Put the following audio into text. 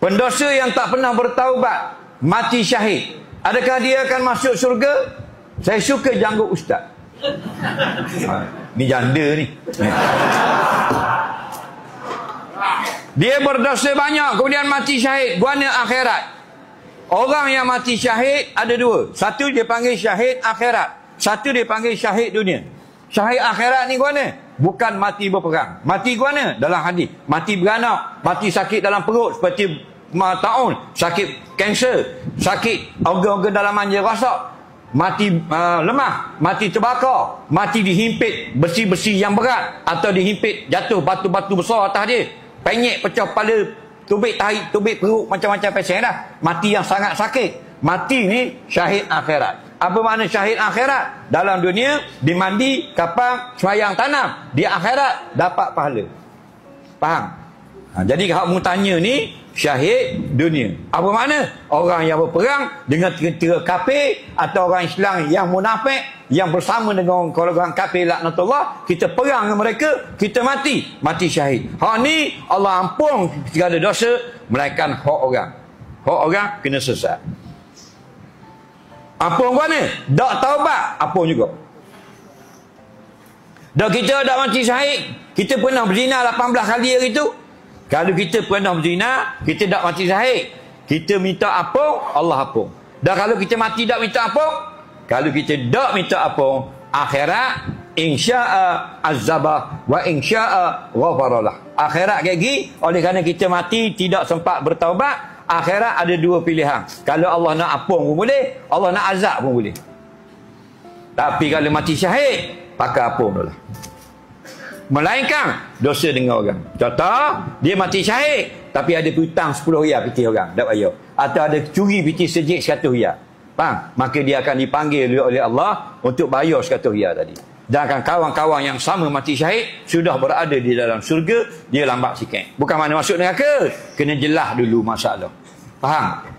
Pendosa yang tak pernah bertaubat, mati syahid, adakah dia akan masuk syurga? Saya suka janggut ustaz. Ni janda ni. Dia berdosa banyak, kemudian mati syahid, guana akhirat. Orang yang mati syahid ada dua. Satu dia panggil syahid akhirat, satu dia panggil syahid dunia. Syahid akhirat ni guana bukan mati berperang. Mati guana dalam hadis, mati beranak, mati sakit dalam perut seperti taun, sakit kanser, sakit organ-organ dalaman dia rosak, mati lemah, mati terbakar, mati dihimpit besi-besi yang berat, atau dihimpit jatuh batu-batu besar atas dia, penyek pecah kepala, tubik tahi, tubik perut, macam-macam pasien dah. Mati yang sangat sakit. Mati ni syahid akhirat. Apa makna syahid akhirat? Dalam dunia dimandi, kapang, sembahyang tanam. Di akhirat dapat pahala. Faham? Jadi kalau mu tanya ni, syahid dunia. Apa makna? Orang yang berperang dengan tentera kafir, atau orang Islam yang munafik, yang bersama dengan orang kafir laknatullah, kita perang dengan mereka, kita mati, mati syahid. Hak ni Allah ampun segala dosa, melainkan hak orang. Hak orang kena sesat. Ampun gua ni, dak taubat, ampun juga. Dak kita dak mati syahid, kita pernah berzina 18 kali hari tu. Kalau kita pernah berzina, kita dak mati syahid, kita minta ampun, Allah ampun. Dan kalau kita mati dak minta ampun, kalau kita dak minta ampun, akhirat insya'a azabah wa insya'a ghafaralah. Akhirat gigi, oleh kerana kita mati tidak sempat bertaubat, akhirat ada dua pilihan. Kalau Allah nak ampun pun boleh, Allah nak azab pun boleh. Tapi kalau mati syahid, pakai ampun dulu. Melainkan dosa dengan orang. Contoh, dia mati syahid, tapi ada hutang 10 riyal piti orang, tak bayar. Atau ada curi piti sejik 100 riyal. Faham? Maka dia akan dipanggil oleh Allah untuk bayar 100 riyal tadi. Dan kawan-kawan yang sama mati syahid sudah berada di dalam syurga, dia lambat sikit. Bukan mana masuk neraka, kena jelas dulu masalah. Faham?